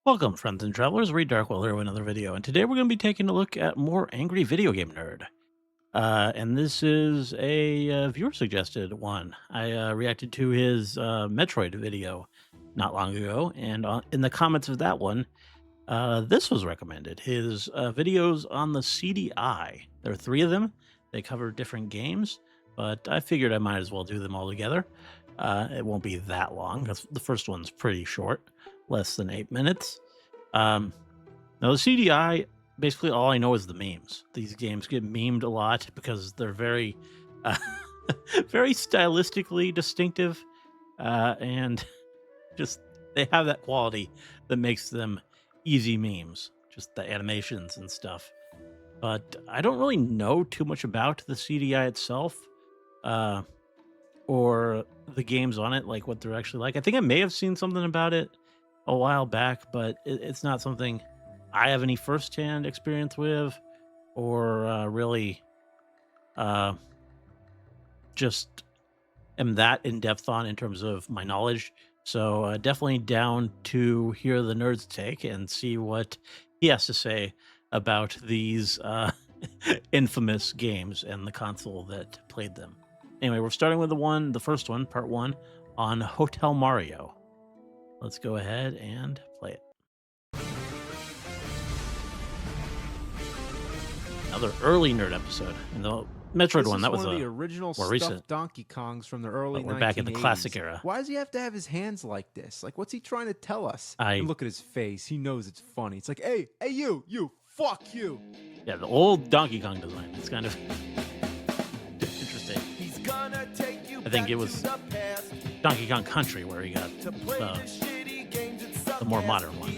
Welcome, friends and travelers. Reed Darkwell here with another video, and today we're going to be taking a look at more Angry Video Game Nerd. And this is a viewer-suggested one. I reacted to his Metroid video not long ago, and in the comments of that one, this was recommended. His videos on the CDI. There are three of them. They cover different games, but I figured I might as well do them all together. It won't be that long, because the first one's pretty short, less than 8 minutes. Now the CDI, basically all I know is the memes. These games get memed a lot because they're very, uh, very stylistically distinctive, and just they have that quality that makes them easy memes. Just the animations and stuff. But I don't really know too much about the CDI itself, or the games on it, like what they're actually like. I think I may have seen something about it a while back, but it's not something I have any firsthand experience with, or really just am that in depth on in terms of my knowledge. So definitely down to hear the nerd's take and see what he has to say about these infamous games and the console that played them. Anyway, we're starting with the first one, part one, on Hotel Mario. Let's go ahead and play it. Another early nerd episode. And the Metroid one, that was one of the original more stuffed recent. Donkey Kongs from the early 1980s. We're back in the classic era. Why does he have to have his hands like this? Like, what's he trying to tell us? I- And look at his face. He knows it's funny. It's like, hey, you, fuck you. Yeah, the old Donkey Kong design. It's kind of interesting. I think it was Donkey Kong Country where he got the more modern one.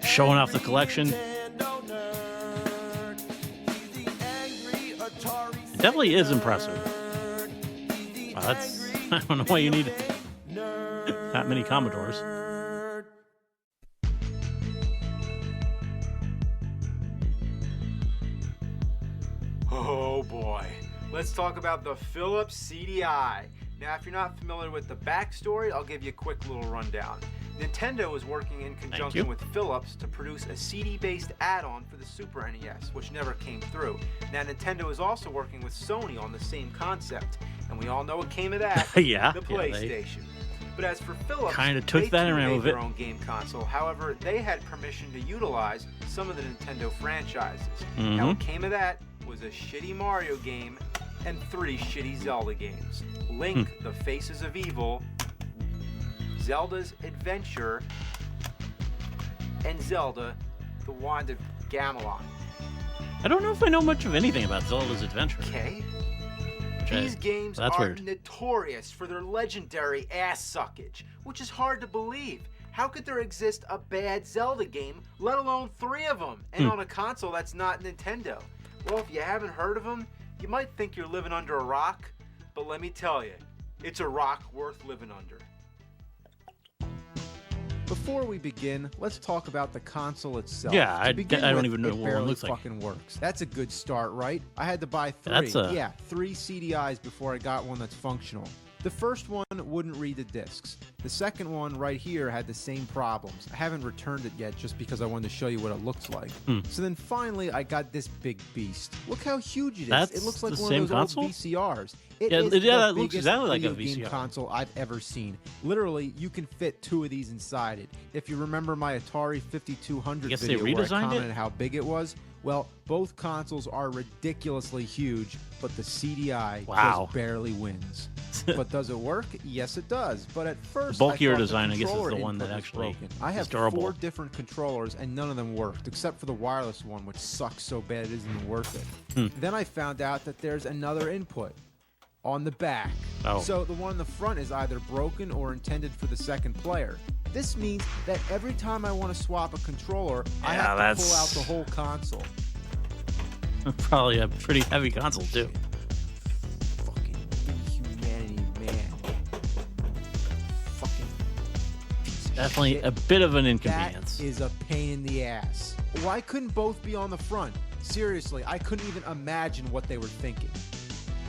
Showing off the collection. It definitely is impressive. Wow, that's, I don't know why you need that many Commodores. Oh boy, let's talk about the Philips CDI. Now, if you're not familiar with the backstory, I'll give you a quick little rundown. Nintendo was working in conjunction with Philips to produce a CD-based add-on for the Super NES, which never came through. Now, Nintendo is also working with Sony on the same concept, and we all know what came of that, Yeah, the PlayStation. But as for Philips, kind of took they that too and ran made with their it. own game console. However, they had permission to utilize some of the Nintendo franchises. Now, what came of that was a shitty Mario game and 3 shitty Zelda games. Link, The Faces of Evil, Zelda's Adventure, and Zelda, The Wand of Gamelon. I don't know if I know much of anything about Zelda's Adventure. Okay? Okay, These games that's are weird. notorious for their legendary ass suckage, which is hard to believe. How could there exist a bad Zelda game, let alone 3 of them, and on a console that's not Nintendo? Well, if you haven't heard of them, you might think you're living under a rock, but let me tell you, it's a rock worth living under. Before we begin, let's talk about the console itself. Yeah, To I begin don't with, even know it what one barely looks like. fucking works. That's a good start, right? I had to buy 3. That's a- Yeah, 3 CDIs before I got one that's functional. The first one wouldn't read the discs. The second one right here had the same problems. I haven't returned it yet just because I wanted to show you what it looks like. So then finally I got this big beast. Look how huge it is. That's It looks like the one same of those console? old VCRs. It Yeah, is yeah, the that looks biggest exactly like a video game VCR. console I've ever seen. Literally, you can fit 2 of these inside it. If you remember my Atari 5200 I guess they video where I redesigned it? commented how big it was, well, both consoles are ridiculously huge, but the CDI Wow. just barely wins. But does it work? Yes, it does. But at first, bulkier I thought design, the I guess, is controller the one that input was actually broken. I is have durable. 4 different controllers, and none of them worked, except for the wireless one, which sucks so bad it isn't even worth it. Then I found out that there's another input on the back. Oh. So the one in the front is either broken or intended for the second player. This means that every time I want to swap a controller, I Yeah, have to pull that's- out the whole console. Probably a pretty heavy console too. Fucking inhumanity Definitely shit. a bit of an That inconvenience. is a pain in the ass. Why couldn't both be on the front? Seriously, I couldn't even imagine what they were thinking.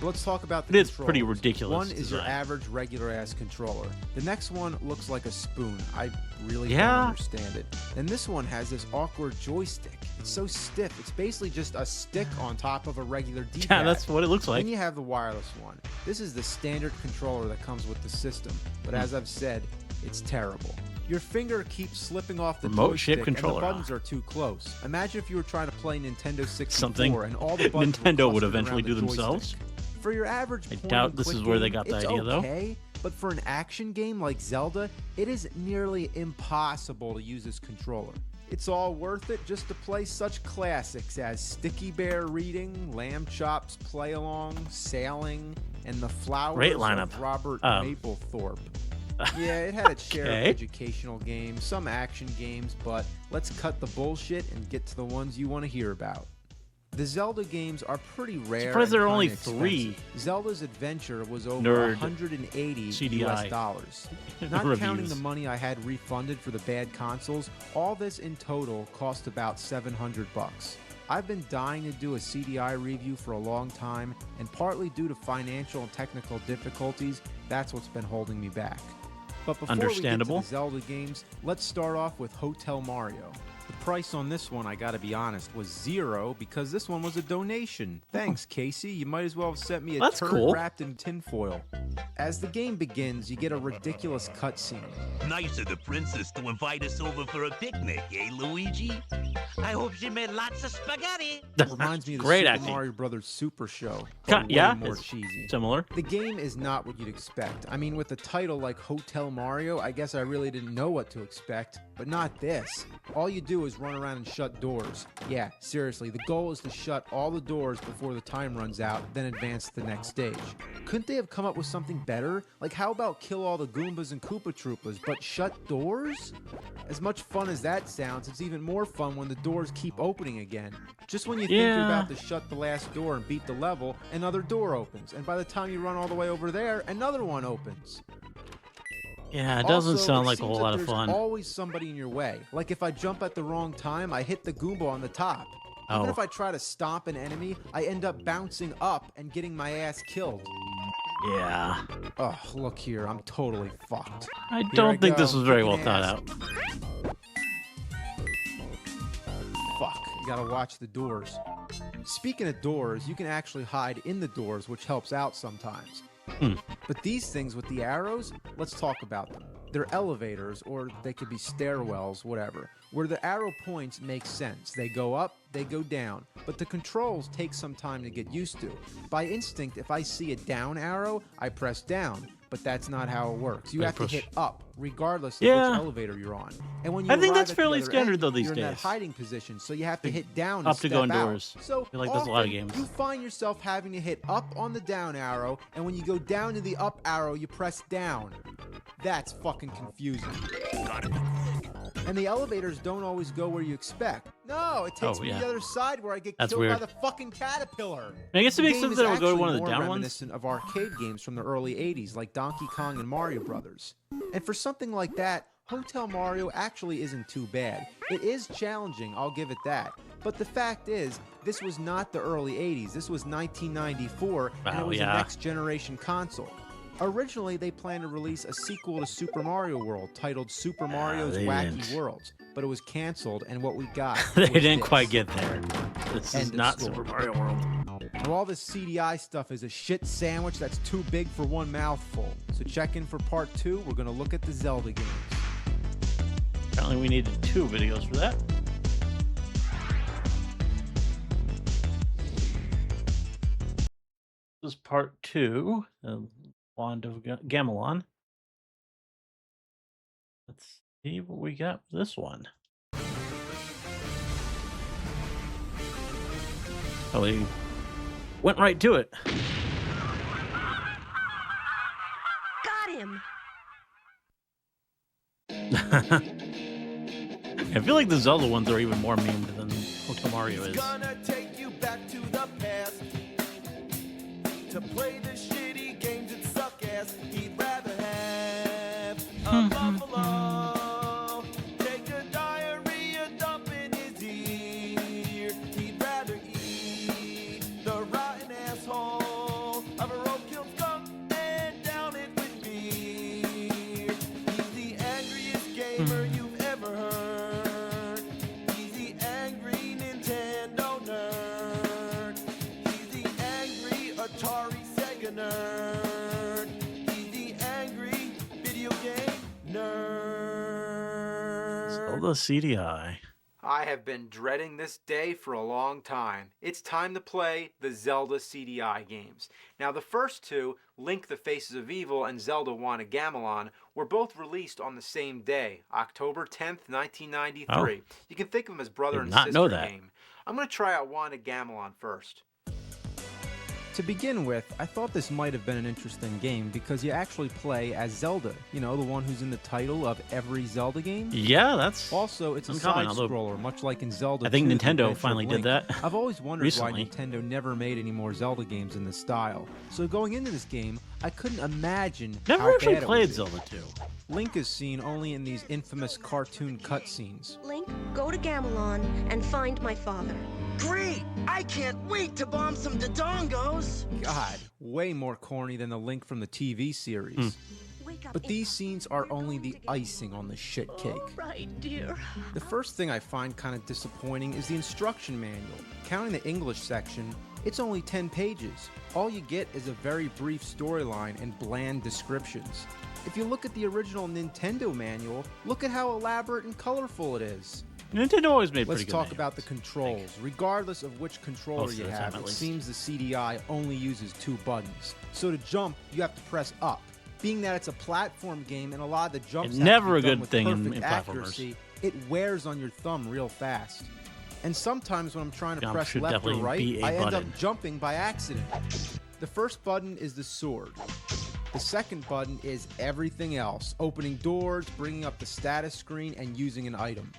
But let's talk about the It's pretty controllers. ridiculous One is your design. average regular ass controller. The next one looks like a spoon. I really don't Yeah. understand it. And this one has this awkward joystick. It's so stiff. It's basically just a stick on top of a regular D-pad. Yeah, that's what it looks like. Then you have the wireless one. This is the standard controller that comes with the system. But as I've said, it's terrible. Your finger keeps slipping off the Remote joystick ship controller, and the buttons are too close. Imagine if you were trying to play Nintendo 64 Something and all the buttons were Nintendo would clustered eventually around the do themselves. joystick. For your average I point doubt and this click is where they game, got the it's idea, though. okay, but for an action game like Zelda, it is nearly impossible to use this controller. It's all worth it just to play such classics as Sticky Bear Reading, Lamb Chops Play Along, Sailing, and The Flowers Great lineup. of Robert Um, Mapplethorpe. Yeah, it had its share of Okay. educational games, some action games, but let's cut the bullshit and get to the ones you want to hear about. The Zelda games are pretty rare. Surprised there and are only kinda 3. expensive. Zelda's Adventure was over Nerd $180 CDI. US dollars. Not counting Reviews. the money I had refunded for the bad consoles, all this in total cost about $700. I've been dying to do a CDI review for a long time, and partly due to financial and technical difficulties, that's what's been holding me back. But before Understandable. we get to the Zelda games, let's start off with Hotel Mario. The price on this one, I gotta be honest, was $0 because this one was a donation. Thanks, Casey. You might as well have sent me a That's turd cool. wrapped in tinfoil. As the game begins, you get a ridiculous cutscene. Nice of the princess to invite us over for a picnic, eh, Luigi? I hope she made lots of spaghetti. It reminds me of the Great Super acting. Mario Brothers Super Show, Ca- but way yeah, more it's cheesy. Similar. The game is not what you'd expect. I mean, with a title like Hotel Mario, I guess I really didn't know what to expect, but not this. All you do is run around and shut doors. Yeah, seriously, the goal is to shut all the doors before the time runs out, then advance to the next stage. Couldn't they have come up with something better? Like, how about kill all the Goombas and Koopa Troopas, but shut doors? As much fun as that sounds, it's even more fun when the doors keep opening again. Just when you think you're Yeah. about to shut the last door and beat the level, another door opens, and by the time you run all the way over there, another one opens. Yeah, it doesn't Also, sound it like a seems whole that lot of there's fun. always somebody in your way. Like if I jump at the wrong time, I hit the Goomba on the top. Even Oh. if I try to stomp an enemy, I end up bouncing up and getting my ass killed. Yeah. Ugh, look here, I'm totally fucked. I Here don't think go, this was very well kicking thought ass. out. Fuck, you gotta watch the doors. Speaking of doors, you can actually hide in the doors, which helps out sometimes. But these things with the arrows, let's talk about them. They're elevators, or they could be stairwells, whatever. Where the arrow points make sense. They go up, they go down. But the controls take some time to get used to. By instinct, if I see a down arrow, I press down. But that's not how it works. You They have push. to hit up, regardless of Yeah. which elevator you're on. And when you I think arrive that's at the fairly other standard, end, though, these you're in that days. hiding position, so you have to hit down and Up to go step out. indoors. So I feel like that's a lot of often games. You find yourself having to hit up on the down arrow, and when you go down to the up arrow, you press down. That's fucking confusing. Gotta be quick. And the elevators don't always go where you expect. No, it takes Oh, me to yeah. the other side where I get That's killed by weird. the fucking caterpillar. I guess it The makes game sense is that it would go to actually one of the more down ones. reminiscent of arcade games from the early 80s like Donkey Kong and Mario Brothers. And for something like that, Hotel Mario actually isn't too bad. It is challenging, I'll give it that. But the fact is, this was not the early 80s. This was 1994, and it Wow, was yeah. a next generation console. Originally, they planned to release a sequel to Super Mario World titled Super Mario's they Wacky didn't. Worlds, but it was canceled, and what we got They was didn't this. quite get there. This is End of not story. Super Mario World. Now, all this CDI stuff is a shit sandwich that's too big for one mouthful. So check in for part 2. We're going to look at the Zelda games. Apparently we needed 2 videos for that. This is part 2, the Wand of Gamelon. Let's see what we got with this one. Oh, we went right to it. Got him. I feel like the Zelda ones are even more memed than Hotel Mario is. Gonna take you back to the past to play the shitty games that suck ass. He'd rather have a buffalo Zelda CDI. I have been dreading this day for a long time. It's time to play the Zelda CDI games. Now, the first two, Link the Faces of Evil and Zelda Wand of Gamelon, were both released on the same day, October 10th, 1993. Oh. You can think of them as brother and Did not know sister that. game. I'm going to try out Wand of Gamelon first. To begin with, I thought this might have been an interesting game because you actually play as Zelda, you know, the one who's in the title of every Zelda game. Yeah, that's Also, it's a uncommon, although side-scroller, much like in Zelda I think 2, The Nintendo Adventure of finally did Link. that I've always wondered recently. why Nintendo never made any more Zelda games in this style. So going into this game, I couldn't imagine Never how actually bad it played would be. Zelda 2. Link is seen only in these infamous cartoon cutscenes. Link, go to Gamelon and find my father. Great! I can't wait to bomb some Dodongos! God, way more corny than the Link from the TV series. Wake up. But these Ava. scenes are We're only going the together. icing on the shit cake. All right, dear. The first thing I find kind of disappointing is the instruction manual. Counting the English section, it's only 10 pages. All you get is a very brief storyline and bland descriptions. If you look at the original Nintendo manual, look at how elaborate and colorful it is. Nintendo always made Let's pretty good talk about the manuals. controls. Regardless of which controller Most of you the time, have, at it least. seems the CDI only uses 2 buttons. So to jump, you have to press up. Being that it's a platform game and a lot of the jumps It's have never to a be done good with thing in perfect platformers. accuracy, it wears on your thumb real fast. And sometimes when I'm trying to Jump press should left or definitely right, be a I end button. up jumping by accident. The first button is the sword. The second button is everything else, opening doors, bringing up the status screen, and using an item.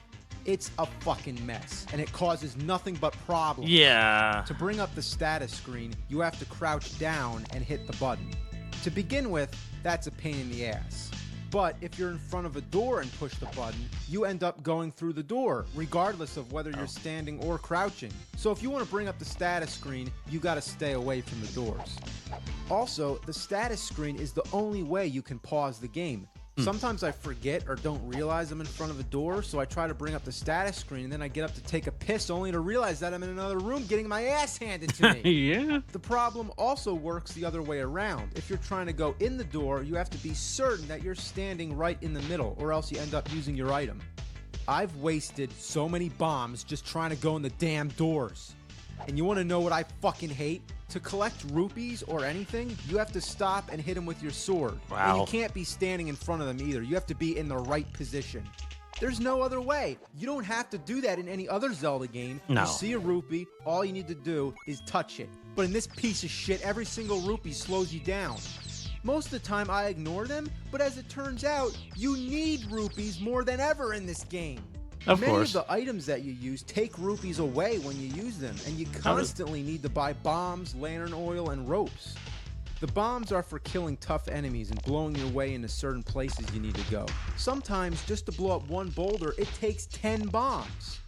It's a fucking mess, and it causes nothing but problems. Yeah. To bring up the status screen, you have to crouch down and hit the button. To begin with, that's a pain in the ass. But if you're in front of a door and push the button, you end up going through the door, regardless of whether you're standing or crouching. So if you want to bring up the status screen, you gotta stay away from the doors. Also, the status screen is the only way you can pause the game. Sometimes I forget or don't realize I'm in front of a door, so I try to bring up the status screen, and then I get up to take a piss only to realize that I'm in another room getting my ass handed to me. Yeah. The problem also works the other way around. If you're trying to go in the door, you have to be certain that you're standing right in the middle, or else you end up using your item. I've wasted so many bombs just trying to go in the damn doors. And you want to know what I fucking hate? To collect rupees or anything, you have to stop and hit them with your sword. And Wow. you can't be standing in front of them either. You have to be in the right position. There's no other way. You don't have to do that in any other Zelda game. No. You see a rupee, all you need to do is touch it. But in this piece of shit, every single rupee slows you down. Most of the time I ignore them, but as it turns out, you need rupees more than ever in this game. Of Many course. of the items that you use take rupees away when you use them, and you constantly need to buy bombs, lantern oil, and ropes. The bombs are for killing tough enemies and blowing your way into certain places you need to go. Sometimes, just to blow up one boulder, it takes 10 bombs.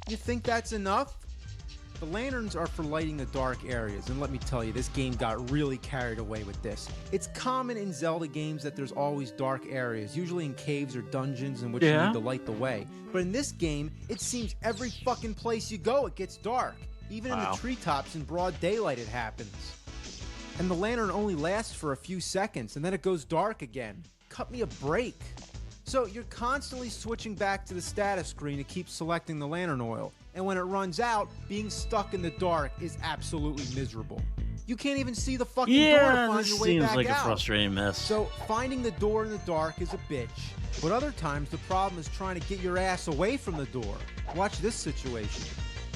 You think that's enough? The lanterns are for lighting the dark areas, and let me tell you, this game got really carried away with this. It's common in Zelda games that there's always dark areas, usually in caves or dungeons in which you Yeah. need to light the way. But in this game, it seems every fucking place you go, it gets dark. Even in Wow. the treetops in broad daylight, it happens. And the lantern only lasts for a few seconds, and then it goes dark again. Cut me a break. So you're constantly switching back to the status screen to keep selecting the lantern oil. And when it runs out, being stuck in the dark is absolutely miserable. You can't even see the fucking door to Yeah, find this your way seems back like a out. frustrating mess. So finding the door in the dark is a bitch. But other times the problem is trying to get your ass away from the door. Watch this situation.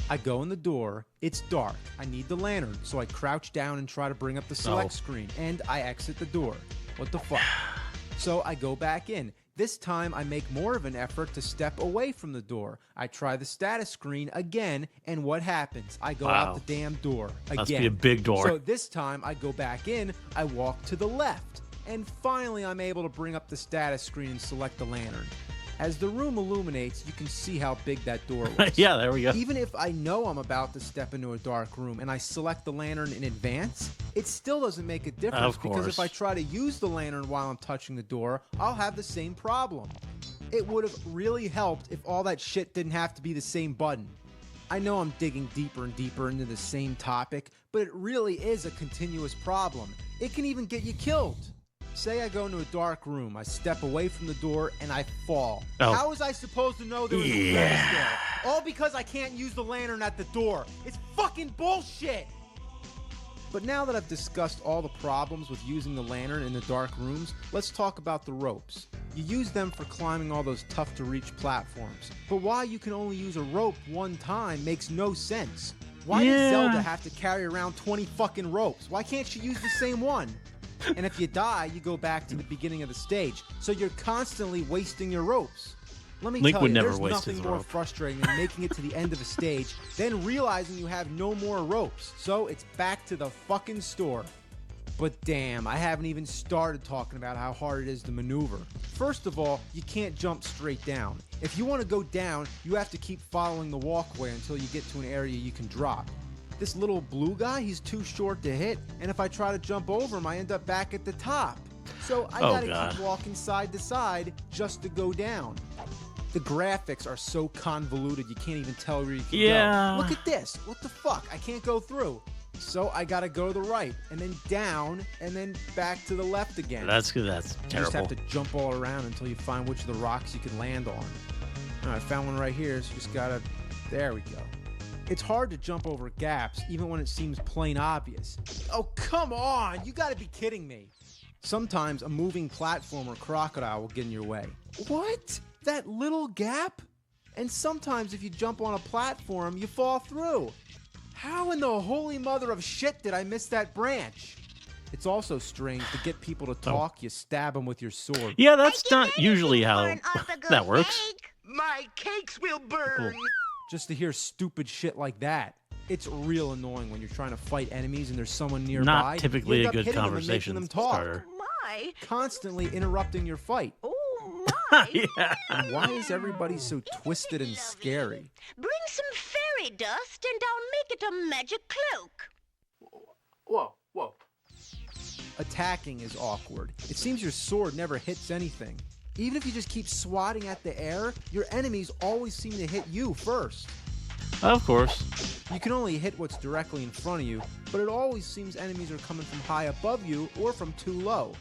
I go in the door, it's dark, I need the lantern, so I crouch down and try to bring up the select screen, and I exit the door. What the fuck? So I go back in. This time I make more of an effort to step away from the door. I try the status screen again, and what happens? I go Wow. out the damn door again. Must be a big door. So this time I go back in, I walk to the left, and finally I'm able to bring up the status screen and select the lantern. As the room illuminates, you can see how big that door was. Yeah, there we go. Even if I know I'm about to step into a dark room and I select the lantern in advance, it still doesn't make a difference Of because if I course. try to use the lantern while I'm touching the door, I'll have the same problem. It would have really helped if all that shit didn't have to be the same button. I know I'm digging deeper and deeper into the same topic, but it really is a continuous problem. It can even get you killed. Say I go into a dark room, I step away from the door, and I fall. Oh. How was I supposed to know there was a witness there? All because I can't use the lantern at the door. It's fucking bullshit! But now that I've discussed all the problems with using the lantern in the dark rooms, let's talk about the ropes. You use them for climbing all those tough-to-reach platforms. But why you can only use a rope one time makes no sense. Why does Zelda have to carry around 20 fucking ropes? Why can't she use the same one? And if you die, you go back to the beginning of the stage. So you're constantly wasting your ropes. Let me Link tell would you, never there's waste nothing his more rope. frustrating than making it to the end of a stage, then realizing you have no more ropes. So it's back to the fucking store. But damn, I haven't even started talking about how hard it is to maneuver. First of all, you can't jump straight down. If you want to go down, you have to keep following the walkway until you get to an area you can drop. This little blue guy, he's too short to hit, and if I try to jump over him, I end up back at the top. So I gotta keep walking side to side just to go down. The graphics are so convoluted you can't even tell where you can go. Look at this. What the fuck? I can't go through. So I gotta go to the right, and then down, and then back to the left again. That's terrible. You just have to jump all around until you find which of the rocks you can land on. All right, I found one right here, so you just gotta... There we go. It's hard to jump over gaps, even when it seems plain obvious. Oh, come on! You gotta be kidding me. Sometimes a moving platform or crocodile will get in your way. What? That little gap? And sometimes if you jump on a platform, you fall through. How in the holy mother of shit did I miss that branch? It's also strange to get people to talk, you stab them with your sword. Yeah, that's not usually how that works. My cakes will burn. Just to hear stupid shit like that. It's real annoying when you're trying to fight enemies and there's someone nearby. Not typically You end a up good hitting them and conversation making them talk. starter. My. Constantly interrupting your fight. Oh, my. Yeah. And why is everybody so twisted and scary? Bring some fairy dust and I'll make it a magic cloak. Whoa, whoa. Attacking is awkward. It seems your sword never hits anything. Even if you just keep swatting at the air, your enemies always seem to hit you first. Of course. You can only hit what's directly in front of you, but it always seems enemies are coming from high above you or from too low.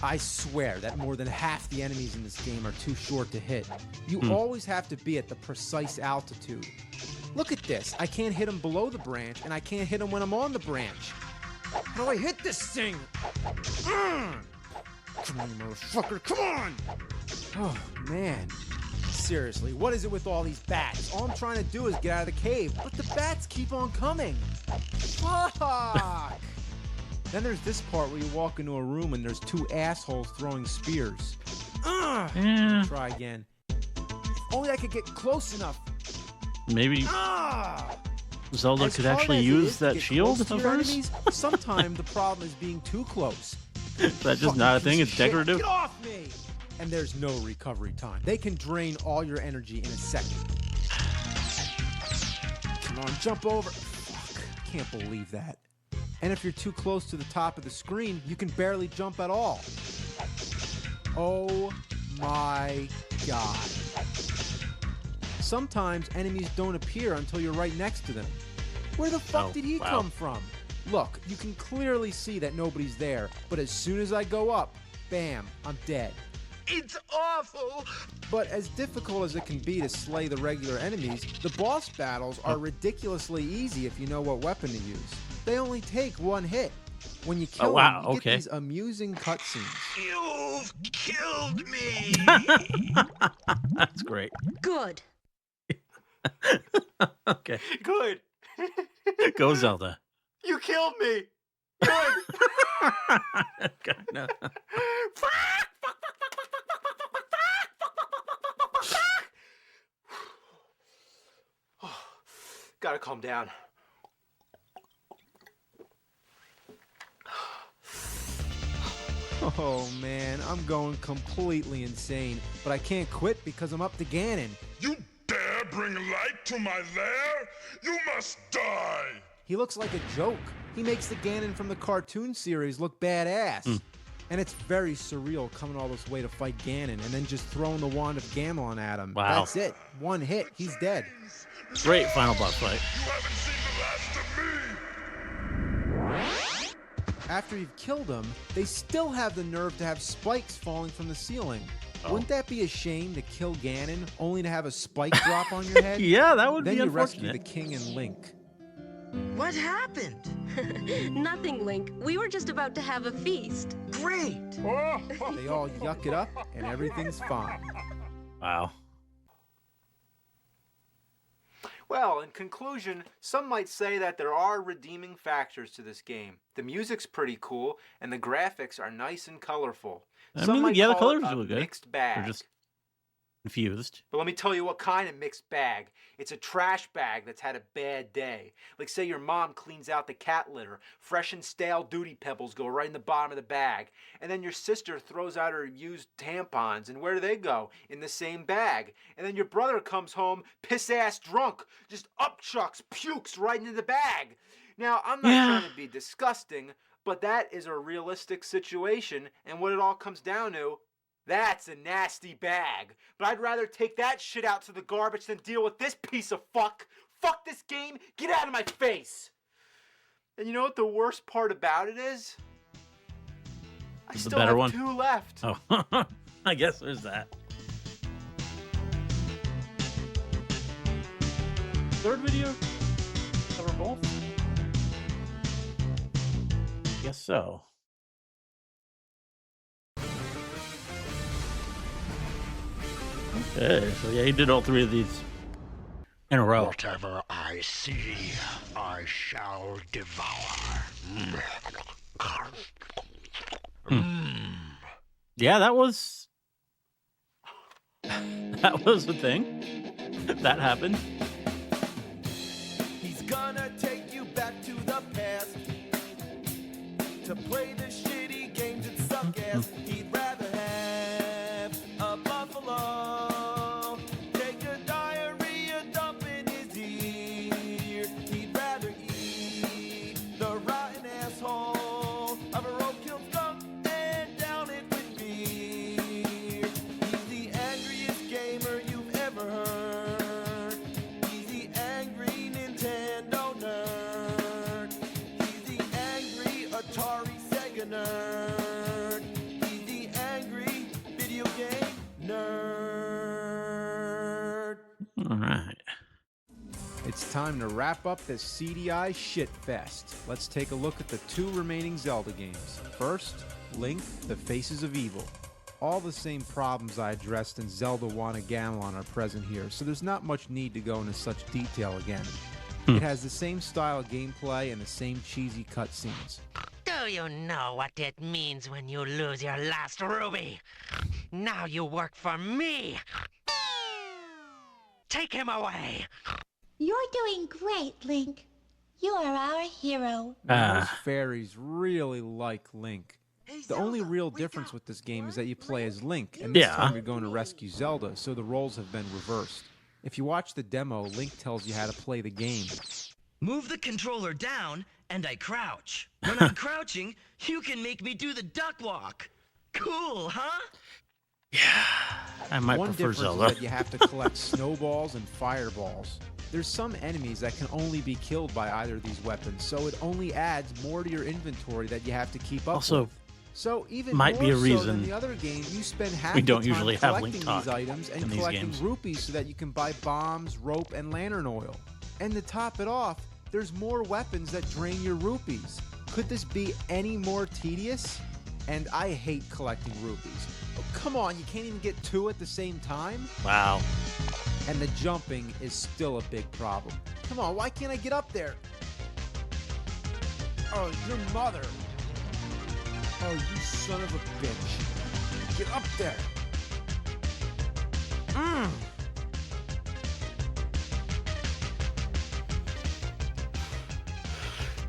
I swear that more than half the enemies in this game are too short to hit. You always have to be at the precise altitude. Look at this. I can't hit them below the branch, and I can't hit them when I'm on the branch. How do I hit this thing? Come on, you motherfucker. Come on! Oh, man. Seriously, what is it with all these bats? All I'm trying to do is get out of the cave, but the bats keep on coming. Fuck! Then there's this part where you walk into a room and there's two assholes throwing spears. Yeah. Try again. If only I could get close enough. Maybe Zelda As could hard actually as it use is to that get shield close to of your hers. enemies, sometimes the problem is being too close. That's just Fucking not a piece thing. of It's shit. decorative. Get off me! And there's no recovery time. They can drain all your energy in a second. Come on, jump over. Fuck, I can't believe that. And if you're too close to the top of the screen, you can barely jump at all. Oh my god. Sometimes enemies don't appear until you're right next to them. Where the fuck did he come from? Look, you can clearly see that nobody's there, but as soon as I go up, bam, I'm dead. It's awful. But as difficult as it can be to slay the regular enemies, the boss battles are ridiculously easy if you know what weapon to use. They only take one hit. When you kill them, you get these amusing cutscenes. You've killed me. That's great. Good. Okay. Good. Go Zelda. You killed me. Good. Okay, no. Gotta calm down. Oh man, I'm going completely insane, but I can't quit because I'm up to Ganon. You dare bring light to my lair? You must die! He looks like a joke. He makes the Ganon from the cartoon series look badass. And it's very surreal coming all this way to fight Ganon and then just throwing the wand of Gamelon at him. Wow. That's it. One hit. He's dead. Great final boss fight. You haven't seen the last of me! After you've killed them, they still have the nerve to have spikes falling from the ceiling. Oh. Wouldn't that be a shame to kill Ganon only to have a spike drop on your head? Yeah, that would then be you rescue unfortunate. the king and Link. What happened? Nothing, Link. We were just about to have a feast. Great! They all yuck it up, and everything's fine. Wow. Well, in conclusion, some might say that there are redeeming factors to this game. The music's pretty cool, and the graphics are nice and colorful. I Some mean, might yeah, the call it colors a look good. mixed bag. They're just confused. But let me tell you what kind of mixed bag. It's a trash bag that's had a bad day. Like say your mom cleans out the cat litter, fresh and stale Duty Pebbles go right in the bottom of the bag. And then your sister throws out her used tampons, and where do they go? In the same bag. And then your brother comes home piss-ass drunk, just upchucks, pukes right into the bag. Now, I'm not trying to be disgusting, but that is a realistic situation, and what it all comes down to, that's a nasty bag. But I'd rather take that shit out to the garbage than deal with this piece of fuck. Fuck this game. Get out of my face. And you know what the worst part about it is? I still have 2 left. Oh, I guess there's that. Third video? Cover both? Guess so. Okay, so yeah, he did all 3 of these in a row. Whatever I see, I shall devour. Yeah, that was the thing. That happened. He's gonna take you back to the past to play the shitty games that suck ass. He'd rather have a buffalo take a diarrhea dump in his ear. He'd rather eat the rotten asshole of a roadkill skunk and down it with beer. He's the angriest gamer you've ever heard. He's the angry Nintendo nerd. He's the angry Atari Sega nerd. He's the angry video game nerd. All right. It's time to wrap up this CDI shitfest. Let's take a look at the 2 remaining Zelda games. First, Link, The Faces of Evil. All the same problems I addressed in Zelda 1 and Gamelon are present here, so there's not much need to go into such detail again. It has the same style of gameplay and the same cheesy cutscenes. Do you know what it means when you lose your last ruby? Now you work for me. Take him away. You're doing great, Link. You are our hero. Those fairies really like Link. The only real difference with this game is that you play as Link, and this time you're going to rescue Zelda, so the roles have been reversed. If you watch the demo, Link tells you how to play the game. Move the controller down, and I crouch. When I'm crouching, you can make me do the duck walk. Cool, huh? I might One prefer difference Zelda. is that you have to collect snowballs and fireballs. There's some enemies that can only be killed by either of these weapons, so it only adds more to your inventory that you have to keep up Also, with. So even might more be a so reason than the other game, you spend half we the don't time usually have collecting Link talk these items and in these collecting games. rupees so that you can buy bombs, rope, and lantern oil. And to top it off, there's more weapons that drain your rupees. Could this be any more tedious? And I hate collecting rupees. Oh, come on, you can't even get 2 at the same time? Wow. And the jumping is still a big problem. Come on, why can't I get up there? Oh, your mother. Oh, you son of a bitch. Get up there.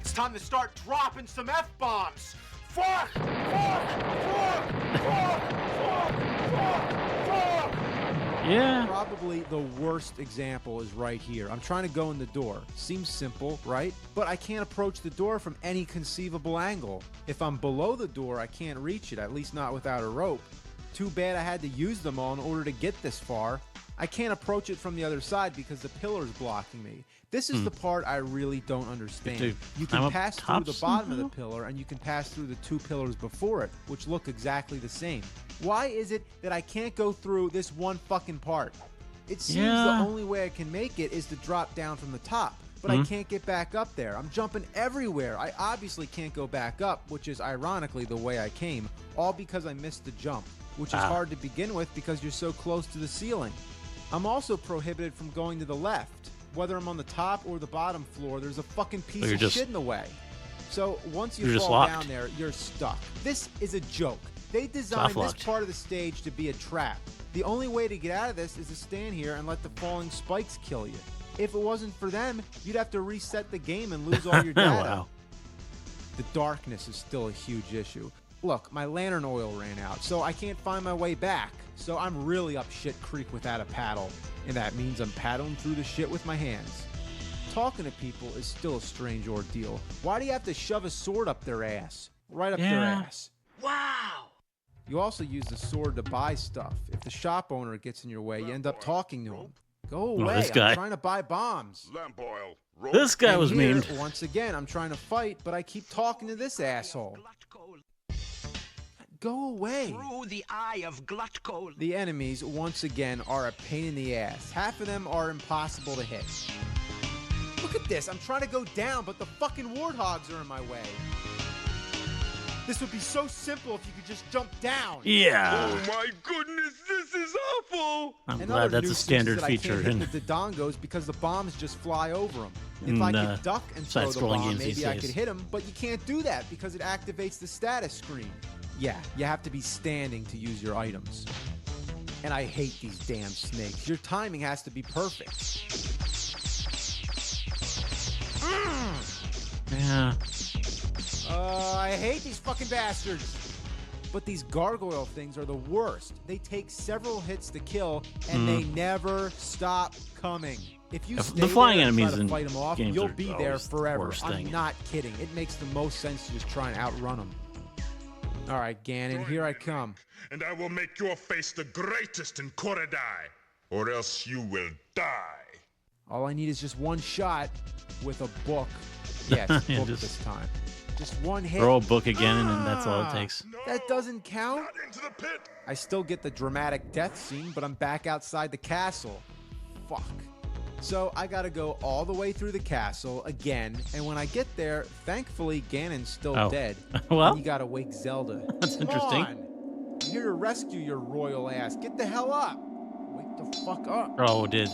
It's time to start dropping some F-bombs. Fuck! Fuck! Fuck! Fuck! Fuck! Fuck! Fuck! Yeah. Probably the worst example is right here. I'm trying to go in the door. Seems simple, right? But I can't approach the door from any conceivable angle. If I'm below the door, I can't reach it, at least not without a rope. Too bad I had to use them all in order to get this far. I can't approach it from the other side because the pillar's blocking me. This is the part I really don't understand. You can pass through the bottom of the pillar, and you can pass through the 2 pillars before it, which look exactly the same. Why is it that I can't go through this one fucking part? It seems the only way I can make it is to drop down from the top, but I can't get back up there. I'm jumping everywhere. I obviously can't go back up, which is ironically the way I came, all because I missed the jump, which is hard to begin with because you're so close to the ceiling. I'm also prohibited from going to the left. Whether I'm on the top or the bottom floor, there's a fucking piece of shit in the way. So once you fall down there, you're stuck. This is a joke. They designed this part of the stage to be a trap. The only way to get out of this is to stand here and let the falling spikes kill you. If it wasn't for them, you'd have to reset the game and lose all your data. Wow. The darkness is still a huge issue. Look, my lantern oil ran out, so I can't find my way back. So I'm really up shit creek without a paddle, and that means I'm paddling through the shit with my hands. Talking to people is still a strange ordeal. Why do you have to shove a sword up their ass? Right up their ass. Wow! You also use the sword to buy stuff. If the shop owner gets in your way, you end up talking to him. Go away, this guy. I'm trying to buy bombs. Lamp oil. This guy was memed. Once again, I'm trying to fight, but I keep talking to this asshole. Go away. Through the eye of Glutcoal. The enemies, once again, are a pain in the ass. Half of them are impossible to hit. Look at this. I'm trying to go down, but the fucking warthogs are in my way. This would be so simple if you could just jump down. Yeah. Oh my goodness, this is awful. I'm glad that's a standard feature. I can't hit the Dodongos because the bombs just fly over them. If I could duck and throw the bomb, maybe I could hit them, but you can't do that because it activates the status screen. Yeah, you have to be standing to use your items. And I hate these damn snakes. Your timing has to be perfect. Yeah. I hate these fucking bastards. But these gargoyle things are the worst. They take several hits to kill, and they never stop coming. If you stay the flying there and enemies try to in fight them off, games you'll are be there always the forever. worst I'm thing. not kidding. It makes the most sense to just try and outrun them. All right, Ganon, here I come. And I will make your face the greatest in Korodai, or else you will die. All I need is just one shot with a book. Yeah, it's a book this time. Just one hit. Throw a book again, and that's all it takes. That doesn't count. Not into the pit. I still get the dramatic death scene, but I'm back outside the castle. Fuck. So I gotta go all the way through the castle again, and when I get there, thankfully Ganon's still dead. Well, and you gotta wake Zelda. That's interesting. Come on. I'm here to rescue your royal ass. Get the hell up. Wake the fuck up. Oh, did.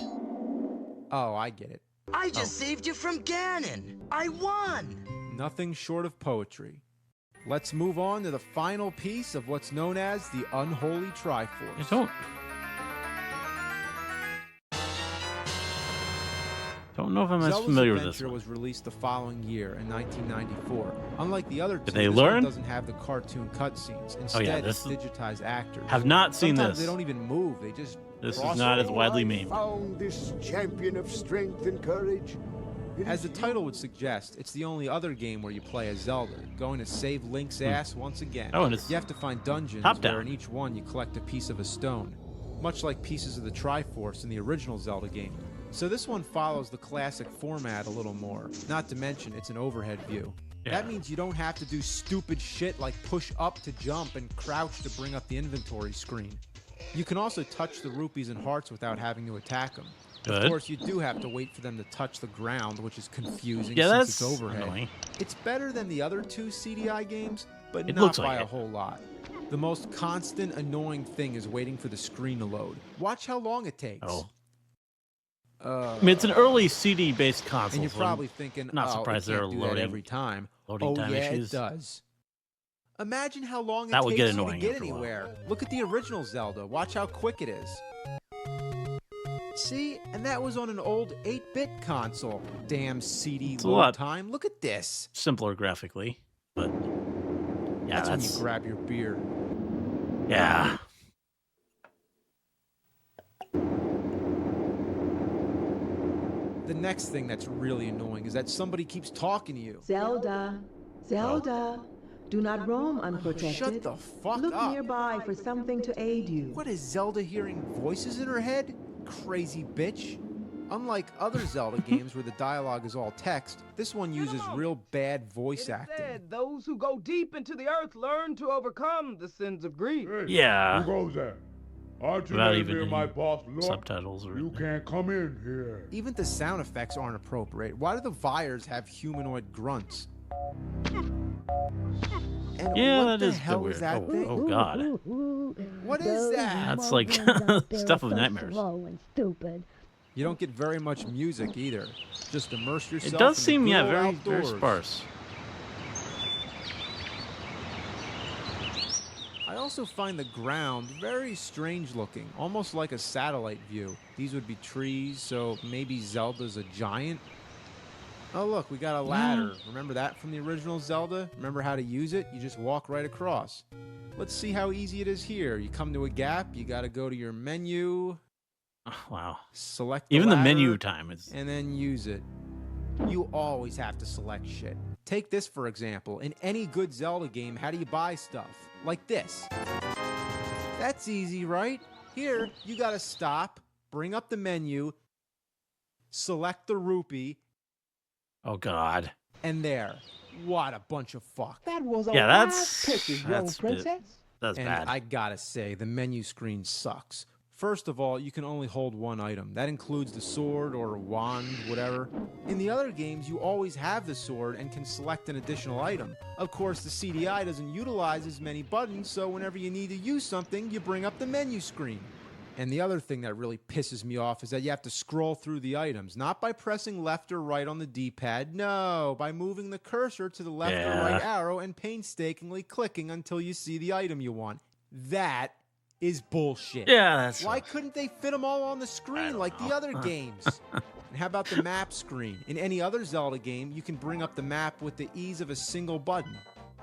Oh, I get it. I just saved you from Ganon. I won. Nothing short of poetry. Let's move on to the final piece of what's known as the Unholy Triforce. Don't know if I'm as Zelda's familiar with this Adventure one. was released the following year in 1994. Unlike the other two, Did they this learn? one doesn't have the cartoon cutscenes. Instead, it's digitized actors. Have not seen Sometimes this. they don't even move. They just This cross is not as over. widely memed. Found this champion of strength and courage. As the title would suggest, it's the only other game where you play as Zelda, going to save Link's ass once again. Oh, and it's you have to find dungeons top-down. where in each one you collect a piece of a stone, much like pieces of the Triforce in the original Zelda game. So this one follows the classic format a little more, not to mention it's an overhead view. Yeah. That means you don't have to do stupid shit like push up to jump and crouch to bring up the inventory screen. You can also touch the rupees and hearts without having to attack them. Good. Of course, you do have to wait for them to touch the ground, which is confusing Yeah, since that's it's overhead. annoying. It's better than the other two CDI games, but It not looks by like a it. whole lot. The most constant, annoying thing is waiting for the screen to load. Watch how long it takes. Oh. I mean, it's an early CD-based console. And you're so probably thinking, not oh, surprised it they're can't do that loading every time. loading time yeah, issues. it does. Imagine how long it That would takes get you to annoying get after a while. anywhere. Look at the original Zelda. Watch how quick it is. See? And that was on an old 8-bit console. Damn CD It's a load lot time. Look at this. simpler graphically, but yeah, That's when you grab your beer. Yeah. The next thing that's really annoying is that somebody keeps talking to you. Zelda, Zelda, Do not roam unprotected. Shut the fuck Look up. nearby for something to aid you. What is Zelda hearing voices in her head? Crazy bitch. Unlike other Zelda games where the dialogue is all text, this one uses real bad voice acting. Said, those who go deep into the earth learn to overcome the sins of greed. Hey, Yeah. who goes there? Aren't you Without letting even me and my any boss look? subtitles or You can't come in here. Even the sound effects aren't appropriate. Why do the Vyres have humanoid grunts? And Yeah, what that the is a bit hell weird. is that thing? Oh god. What is that? That's like stuff of nightmares. Stupid. You don't get very much music either. Just immerse yourself. It does in seem, the yeah, good old very outdoors. sparse. I also find the ground very strange looking, almost like a satellite view. These would be trees, so maybe Zelda's a giant. Oh look, we got a ladder. Remember that from the original Zelda? Remember how to use it? You just walk right across. Let's see how easy it is here. You come to a gap, you gotta go to your menu. Oh, wow. Select Even the ladder, menu time is... and then use it. You always have to select shit. Take this for example. In any good Zelda game, how do you buy stuff? Like this. That's easy, right? Here, you gotta stop, bring up the menu, select the rupee, Oh god. and there. What a bunch of fuck. That was a Yeah, wild that's kisses, young princess. That's And bad. I gotta say, the menu screen sucks. First of all, you can only hold one item. That includes the sword or wand, whatever. In the other games, you always have the sword and can select an additional item. Of course, the CDI doesn't utilize as many buttons, so whenever you need to use something, you bring up the menu screen. And the other thing that really pisses me off is that you have to scroll through the items, not by pressing left or right on the D-pad, no, by moving the cursor to the left or right arrow and painstakingly clicking until you see the item you want. That is bullshit. Yeah, that's... Why couldn't they fit them all on the screen like the other games? And how about the map screen? In any other Zelda game, you can bring up the map with the ease of a single button.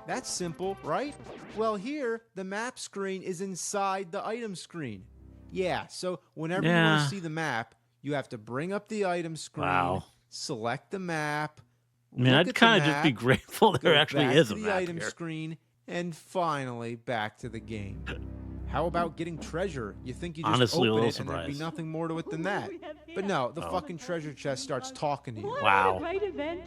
That's simple, right? Well, here, the map screen is inside the item screen. Yeah, so whenever you want to see the map, you have to bring up the item screen, select the map. I mean, I'd kind of just be grateful there actually is a the map item here. screen, and finally back to the game. How about getting treasure? You think you just Honestly, a open little it and there'd be surprised. nothing more to it than that. But no, the fucking treasure chest starts talking to you. Wow. Great event.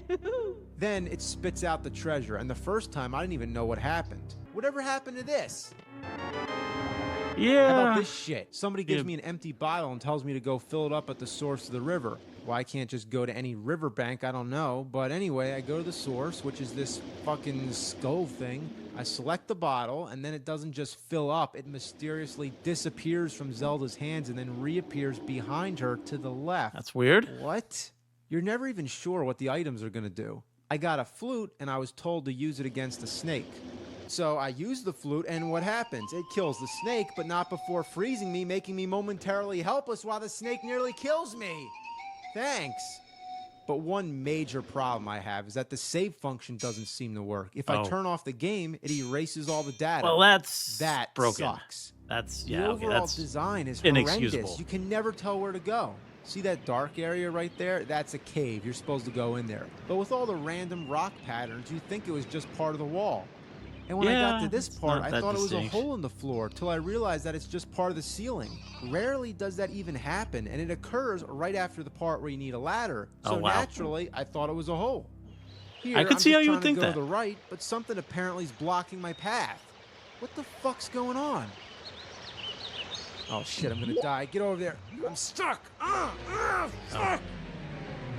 Then it spits out the treasure, and the first time I didn't even know what happened. Whatever happened to this? How Yeah. about this shit? Somebody gives me an empty bottle and tells me to go fill it up at the source of the river. Why I can't just go to any riverbank, I don't know. But anyway, I go to the source, which is this fucking skull thing. I select the bottle, and then it doesn't just fill up. It mysteriously disappears from Zelda's hands and then reappears behind her to the left. That's weird. What? You're never even sure what the items are going to do. I got a flute, and I was told to use it against a snake. So I use the flute, and what happens? It kills the snake, but not before freezing me, making me momentarily helpless while the snake nearly kills me. Thanks. But one major problem I have is that the save function doesn't seem to work. If I turn off the game, it erases all the data. Well, that's that broken. sucks. That's, The yeah, okay, overall that's design is inexcusable. horrendous. You can never tell where to go. See that dark area right there? That's a cave. You're supposed to go in there. But with all the random rock patterns, you'd think it was just part of the wall. And when I got Yeah, to this it's part, not I that thought it was a distinct. hole in the floor till I realized that it's just part of the ceiling. Rarely does that even happen, and it occurs right after the part where you need a ladder. So Oh, wow. naturally, I thought it was a hole. Here, I could I'm see just how you trying would think to go that. to the right, but something apparently is blocking my path. What the fuck's going on? Oh shit, I'm gonna die. Get over there. I'm stuck. Fuck.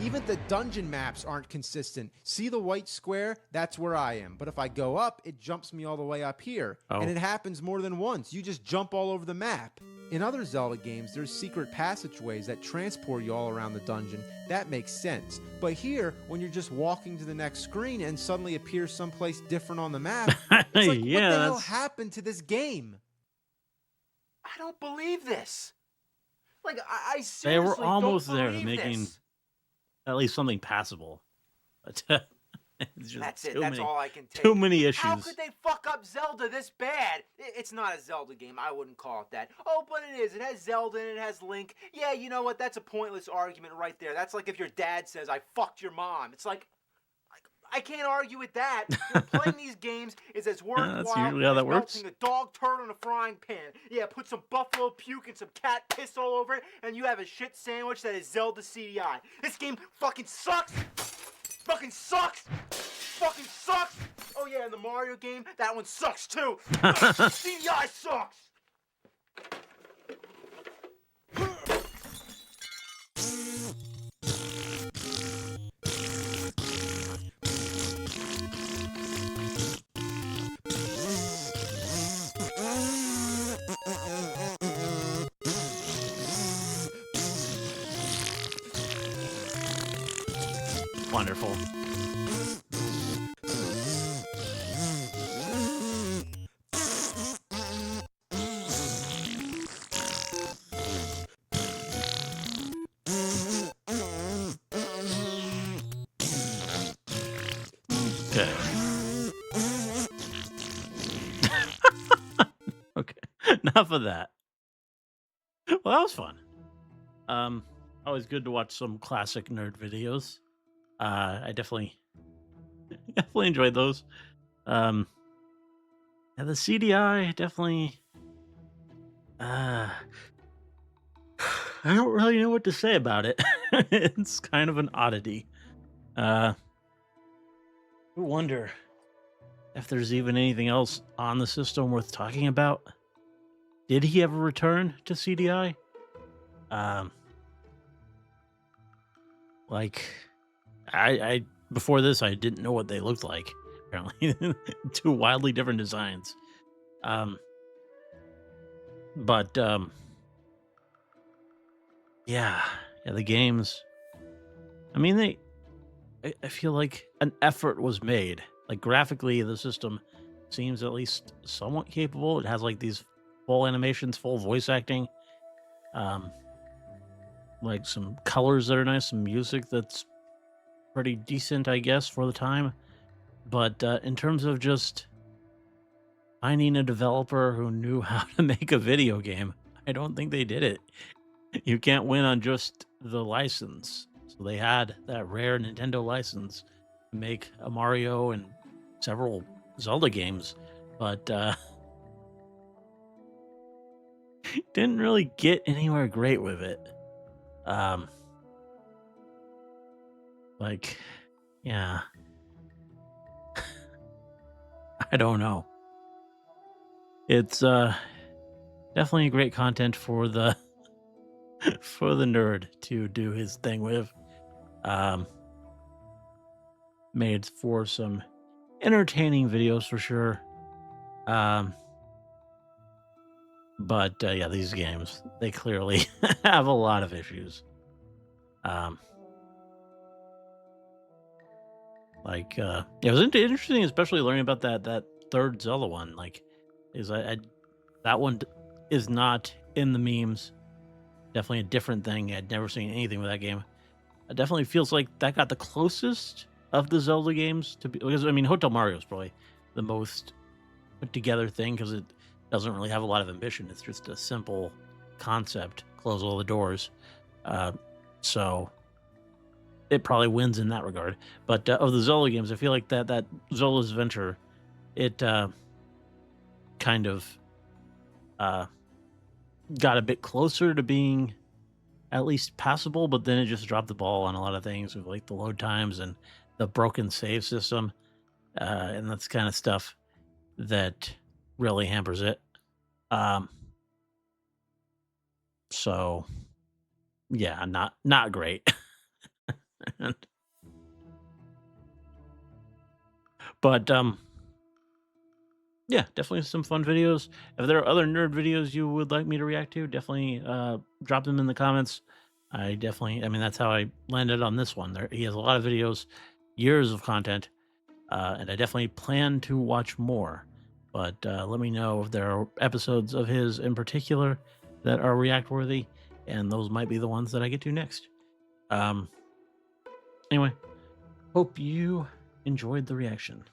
Even the dungeon maps aren't consistent. See the white square? That's where I am. But if I go up, it jumps me all the way up here. Oh. And it happens more than once. You just jump all over the map. In other Zelda games, there's secret passageways that transport you all around the dungeon. That makes sense. But here, when you're just walking to the next screen and suddenly appears someplace different on the map, it's like, Yeah, what the hell that's- happened to this game? I don't believe this. Like, I They seriously were almost don't there to believe making this. at least something passable. But it's just That's it. too That's many, all I can take. too many issues. How could they fuck up Zelda this bad? It's not a Zelda game. I wouldn't call it that. Oh, but it is. It has Zelda and it has Link. Yeah, you know what? That's a pointless argument right there. That's like if your dad says, I fucked your mom. It's like I can't argue with that. Playing these games is as worthwhile That's usually how that as works. melting a dog turd on a frying pan. Yeah, put some buffalo puke and some cat piss all over it, and you have a shit sandwich that is Zelda CDI. This game fucking sucks! Fucking sucks! Fucking sucks! Oh yeah, and the Mario game, that one sucks too! CDI sucks! Wonderful. Okay. Okay. Enough of that. Well, that was fun. Always good to watch some classic nerd videos. I definitely enjoyed those. And the CDI definitely. I don't really know what to say about it. It's kind of an oddity. I wonder if there's even anything else on the system worth talking about. Did he ever return to CDI? Like, I before this I didn't know what they looked like. Apparently, two wildly different designs. But yeah, the games. I mean, I feel like an effort was made. Like graphically, the system seems at least somewhat capable. It has like these full animations, full voice acting. Like some colors that are nice, some music that's pretty decent, I guess, for the time. But in terms of just finding a developer who knew how to make a video game, I don't think they did it. You can't win on just the license. So they had that rare Nintendo license to make a Mario and several Zelda games, but didn't really get anywhere great with it. Like, yeah. I don't know. It's definitely great content for the for the nerd to do his thing with. Made for some entertaining videos for sure. But yeah, these games, they clearly have a lot of issues. Like it was interesting, especially learning about that third Zelda one. Like, that one is not in the memes. Definitely a different thing. I'd never seen anything with that game. It definitely feels like that got the closest of the Zelda games to be, because I mean, Hotel Mario is probably the most put together thing because it doesn't really have a lot of ambition. It's just a simple concept, close all the doors. So it probably wins in that regard. But of the Zelda games, I feel like that Zelda's Adventure, it kind of got a bit closer to being at least passable, but then it just dropped the ball on a lot of things with like the load times and the broken save system, and that's kind of stuff that really hampers it. So yeah, not great. But yeah, definitely some fun videos. If there are other nerd videos you would like me to react to, definitely drop them in the comments. I mean, that's how I landed on this one. He has a lot of videos, years of content, and I definitely plan to watch more. But let me know if there are episodes of his in particular that are react worthy, and those might be the ones that I get to next. Anyway, hope you enjoyed the reaction.